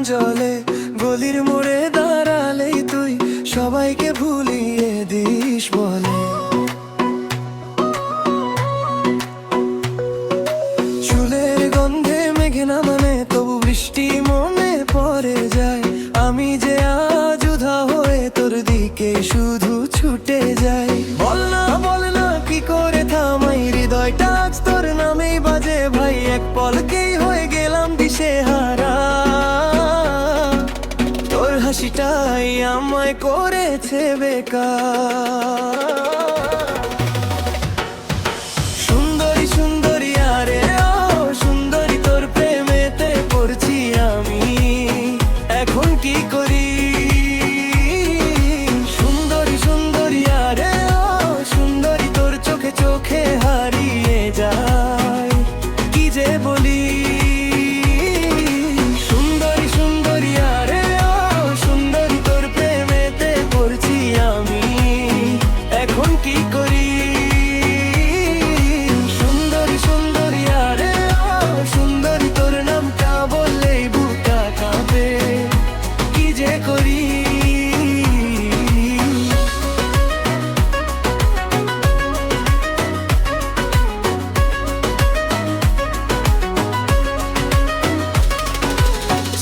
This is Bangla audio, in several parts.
জলে, গলির মোড়ে দাঁড়ালেই তুই সবাইকে ভুলিয়ে দিস বলে। চুলের গন্ধে মেঘে নামে তবু বৃষ্টি মনে পড়ে যায়। আমি যে আজ উধা হয়ে তোর দিকে শুধু ছুটে যাই। বল না কি করে থামাই, হৃদয়টা আজ তোর নামেই বাজে ভাই। এক পলকেই হয়ে গেলাম দিশেহারা, তোর হাসিটাই আমায় করেছে বেকার। সুন্দরী সুন্দরী আরে ও সুন্দরী, তোর প্রেমেতে পড়ছি আমি, এখন কি করি। সুন্দরী সুন্দরী আরে ও সুন্দরী, তোর চোখে চোখে হারিয়ে যায়, কি যে বলি। সুন্দরী সুন্দরী আরে ও সুন্দরী, তোর প্রেমেতে পড়ছি আমি, এখন কি করি। সুন্দরী সুন্দরী আরে ও সুন্দরী, তোর নামটা বললেই বুকটা কাঁপে, কি যে করি।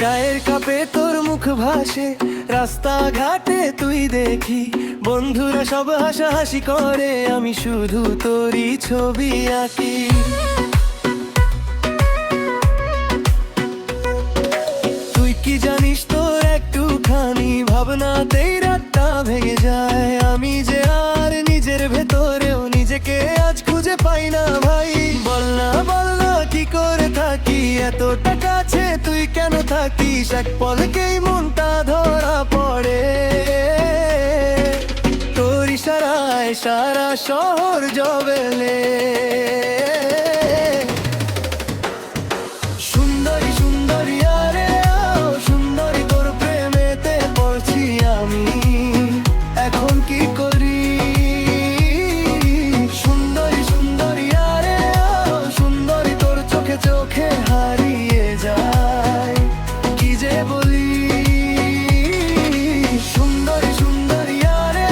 চায়ের কাপে তোর মুখ ভাসে, রাস্তাঘাটে তুই দেখি, বন্ধুরা সব হাসাহাসি করে, আমি শুধু তোরই ছবি আঁকি। তুই কি জানিস তোর একটুখানি ভাবনাতেই রাতটা ভেঙে যায়। আমি যে আর নিজের ভেতরেও নিজেকে আজ খুঁজে পাই না ভাই। বল না কি করে থাকি, এতটা কাছে তুই কেন থাকিস। এক পলকেই মনটা ধরা পড়ে, তোর ইশারায় সারা শহর জবেলে। সুন্দরী সুন্দরী আরে ও সুন্দরী, তোর প্রেমেতে পড়ছি আমি, এখন কি করি। সুন্দরী সুন্দরী আরে ও সুন্দরী, তোর চোখে চোখে হারিয়ে যায়, কি যে বলি। সুন্দরী সুন্দরী আরে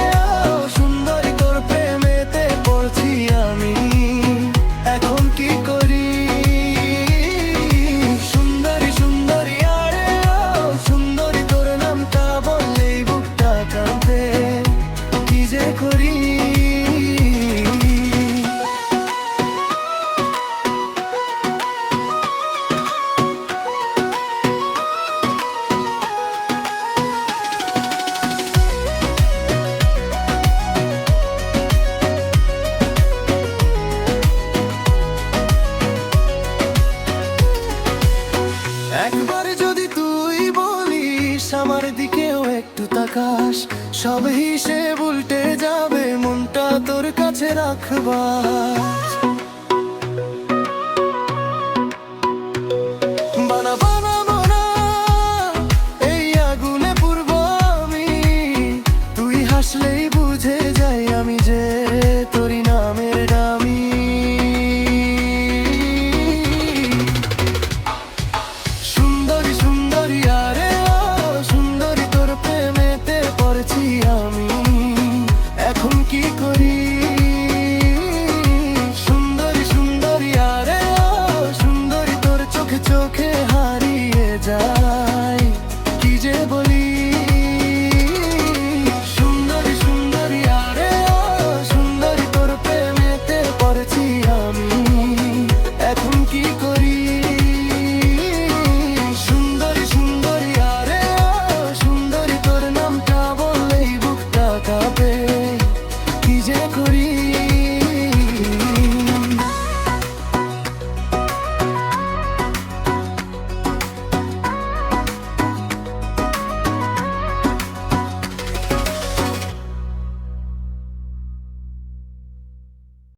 ও সুন্দরী, তোর প্রেমেতে পড়ছি আমি, এখন কি করি। সুন্দরী সুন্দরী আরে ও সুন্দরী, তোর নামটা বললেই বুকটা কাঁপে, কি যে করি। একবার যদি তুই বলিস আমার দিকেও একটু তাকাস, সব হিসেব উল্টে যাবে, মনটা তোর কাছে রাখবার।